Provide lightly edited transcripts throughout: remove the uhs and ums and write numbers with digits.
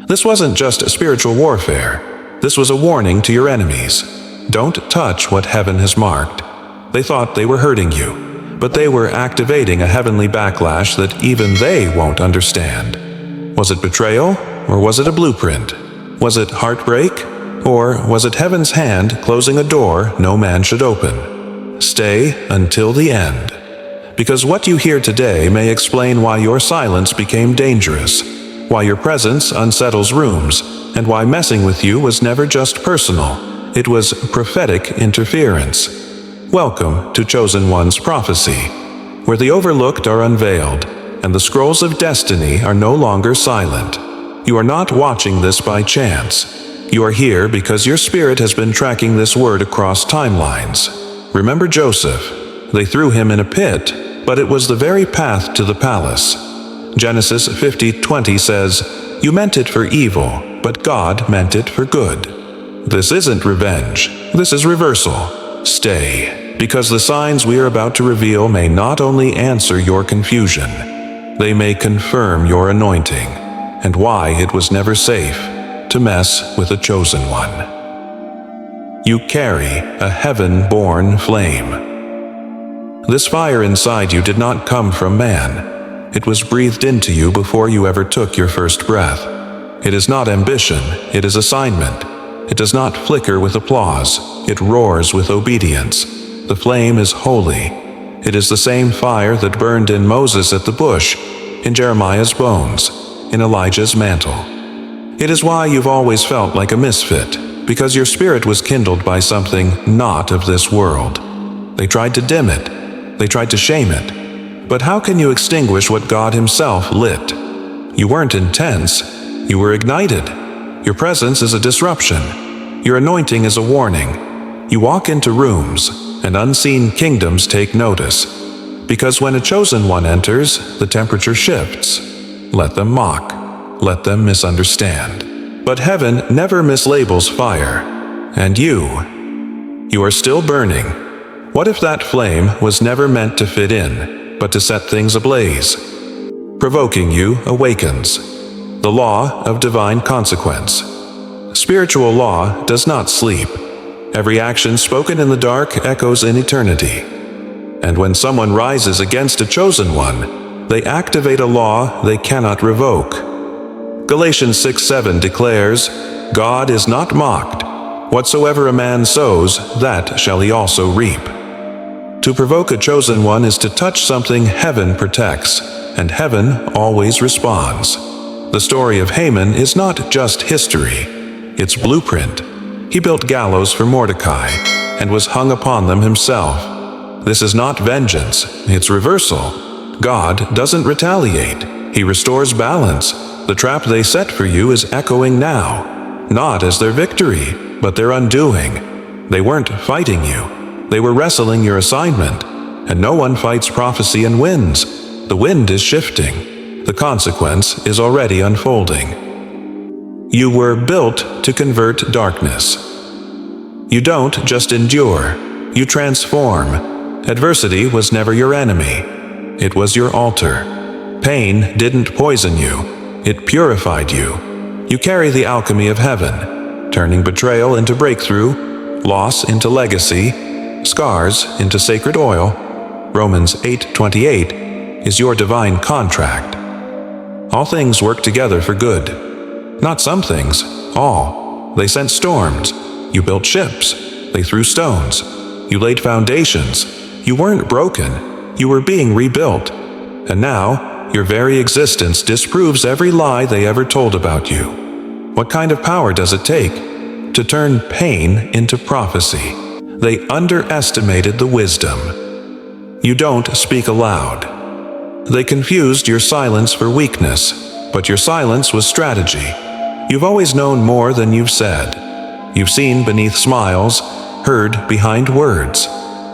This wasn't just spiritual warfare. This was a warning to your enemies. Don't touch what heaven has marked. They thought they were hurting you, but they were activating a heavenly backlash that even they won't understand. Was it betrayal, or was it a blueprint? Was it heartbreak, or was it heaven's hand closing a door no man should open? Stay until the end, because what you hear today may explain why your silence became dangerous, why your presence unsettles rooms, and why messing with you was never just personal. It was prophetic interference. Welcome to Chosen One's prophecy, where the overlooked are unveiled, and the scrolls of destiny are no longer silent. You are not watching this by chance. You are here because your spirit has been tracking this word across timelines. Remember Joseph? They threw him in a pit, but it was the very path to the palace. Genesis 50:20 says, "You meant it for evil, but God meant it for good." This isn't revenge. This is reversal. Stay, because the signs we are about to reveal may not only answer your confusion, they may confirm your anointing, and why it was never safe to mess with a chosen one. You carry a heaven-born flame. This fire inside you did not come from man. It was breathed into you before you ever took your first breath. It is not ambition, it is assignment. It does not flicker with applause, it roars with obedience. The flame is holy. It is the same fire that burned in Moses at the bush, in Jeremiah's bones, in Elijah's mantle. It is why you've always felt like a misfit, because your spirit was kindled by something not of this world. They tried to dim it. They tried to shame it. But how can you extinguish what God Himself lit? You weren't intense. You were ignited. Your presence is a disruption. Your anointing is a warning. You walk into rooms, and unseen kingdoms take notice. Because when a chosen one enters, the temperature shifts. Let them mock. Let them misunderstand. But heaven never mislabels fire. And you are still burning. What if that flame was never meant to fit in, but to set things ablaze? Provoking you awakens. The law of divine consequence. Spiritual law does not sleep. Every action spoken in the dark echoes in eternity. And when someone rises against a chosen one, they activate a law they cannot revoke. Galatians 6:7 declares, God is not mocked. Whatsoever a man sows, that shall he also reap. To provoke a chosen one is to touch something heaven protects, and heaven always responds. The story of Haman is not just history, it's blueprint. He built gallows for Mordecai, and was hung upon them himself. This is not vengeance, it's reversal. God doesn't retaliate, He restores balance. The trap they set for you is echoing now, not as their victory, but their undoing. They weren't fighting you. They were wrestling your assignment, and no one fights prophecy and wins. The wind is shifting. The consequence is already unfolding. You were built to convert darkness. You don't just endure, you transform. Adversity was never your enemy. It was your altar. Pain didn't poison you, it purified you. You carry the alchemy of heaven, turning betrayal into breakthrough, loss into legacy, scars into sacred oil. Romans 8:28 is your divine contract. All things work together for good. Not some things, all. They sent storms. You built ships. They threw stones. You laid foundations. You weren't broken. You were being rebuilt. And now, your very existence disproves every lie they ever told about you. What kind of power does it take to turn pain into prophecy? They underestimated the wisdom. You don't speak aloud. They confused your silence for weakness, but your silence was strategy. You've always known more than you've said. You've seen beneath smiles, heard behind words.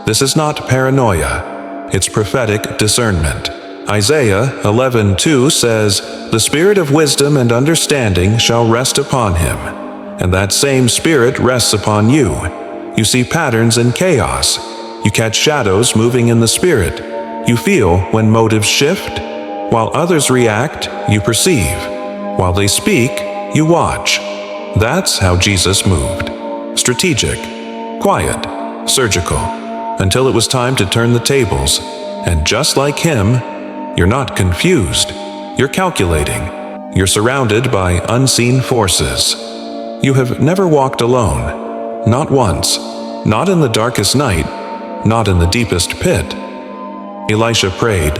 This is not paranoia, it's prophetic discernment. Isaiah 11:2 says, "The spirit of wisdom and understanding shall rest upon him." And that same spirit rests upon you. You see patterns in chaos. You catch shadows moving in the spirit. You feel when motives shift. While others react, you perceive. While they speak, you watch. That's how Jesus moved. Strategic, quiet, surgical, until it was time to turn the tables. And just like him, you're not confused. You're calculating. You're surrounded by unseen forces. You have never walked alone. Not once. Not in the darkest night. Not in the deepest pit. Elisha prayed,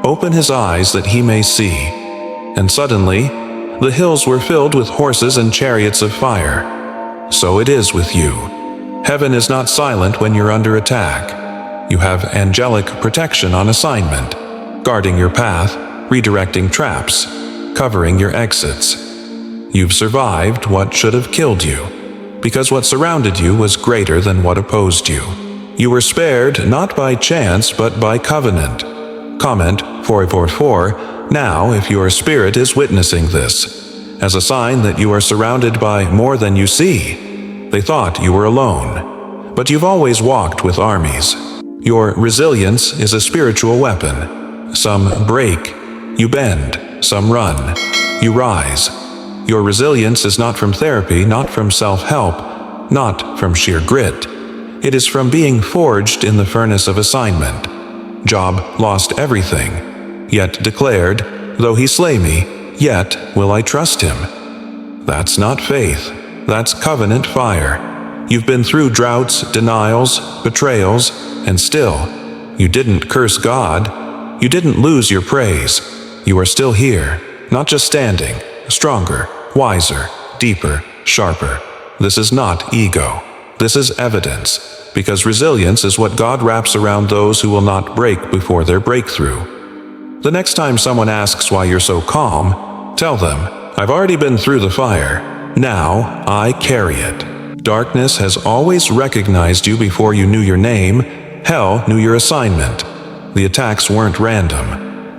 "Open his eyes that he may see." And suddenly, the hills were filled with horses and chariots of fire. So it is with you. Heaven is not silent when you're under attack. You have angelic protection on assignment, guarding your path, redirecting traps, covering your exits. You've survived what should have killed you, because what surrounded you was greater than what opposed you. You were spared not by chance but by covenant. Comment 444, now if your spirit is witnessing this, as a sign that you are surrounded by more than you see. They thought you were alone, but you've always walked with armies. Your resilience is a spiritual weapon. Some break, you bend, some run, you rise. Your resilience is not from therapy, not from self-help, not from sheer grit. It is from being forged in the furnace of assignment. Job lost everything, yet declared, "Though he slay me, yet will I trust him." That's not faith, that's covenant fire. You've been through droughts, denials, betrayals, and still, you didn't curse God. You didn't lose your praise. You are still here, not just standing, stronger, wiser, deeper, sharper. This is not ego. This is evidence, because resilience is what God wraps around those who will not break before their breakthrough. The next time someone asks why you're so calm, tell them, "I've already been through the fire. Now I carry it." Darkness has always recognized you before you knew your name. Hell knew your assignment. The attacks weren't random.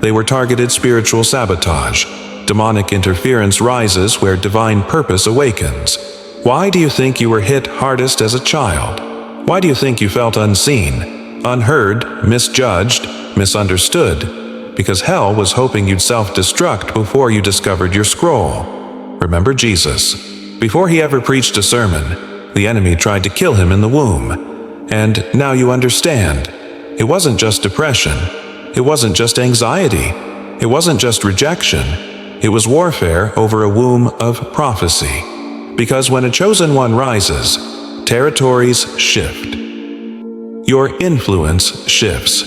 They were targeted spiritual sabotage. Demonic interference rises where divine purpose awakens. Why do you think you were hit hardest as a child? Why do you think you felt unseen, unheard, misjudged, misunderstood? Because hell was hoping you'd self-destruct before you discovered your scroll. Remember Jesus. Before he ever preached a sermon, the enemy tried to kill him in the womb. And now you understand. It wasn't just depression. It wasn't just anxiety. It wasn't just rejection. It was warfare over a womb of prophecy. Because when a chosen one rises, territories shift. Your influence shifts.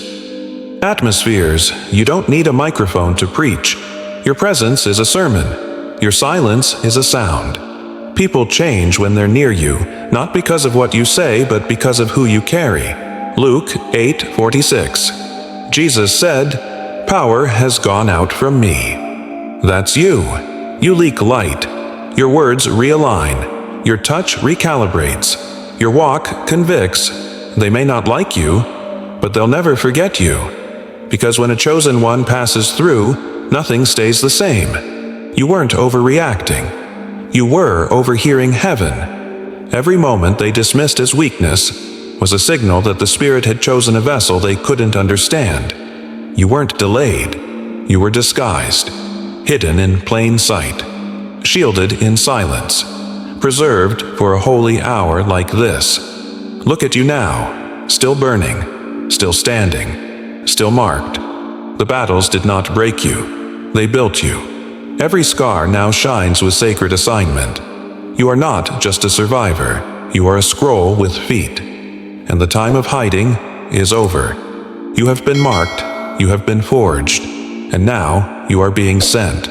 Atmospheres, you don't need a microphone to preach. Your presence is a sermon. Your silence is a sound. People change when they're near you, not because of what you say, but because of who you carry. Luke 8:46. Jesus said, "Power has gone out from me." That's you. You leak light. Your words realign. Your touch recalibrates. Your walk convicts. They may not like you, but they'll never forget you. Because when a chosen one passes through, nothing stays the same. You weren't overreacting. You were overhearing heaven. Every moment they dismissed as weakness was a signal that the Spirit had chosen a vessel they couldn't understand. You weren't delayed. You were disguised, hidden in plain sight, shielded in silence, preserved for a holy hour like this. Look at you now, still burning, still standing, still marked. The battles did not break you. They built you. Every scar now shines with sacred assignment. You are not just a survivor. You are a scroll with feet. And the time of hiding is over. You have been marked. You have been forged. And now you are being sent.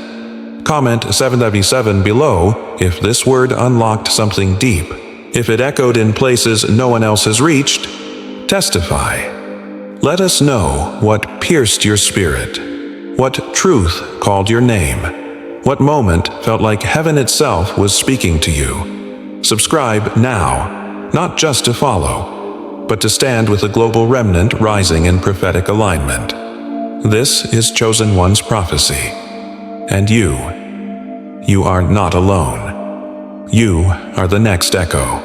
Comment 777 below if this word unlocked something deep. If it echoed in places no one else has reached, testify. Let us know what pierced your spirit. What truth called your name. What moment felt like heaven itself was speaking to you. Subscribe now, not just to follow, but to stand with a global remnant rising in prophetic alignment. This is Chosen One's prophecy. And you are not alone. You are the next echo.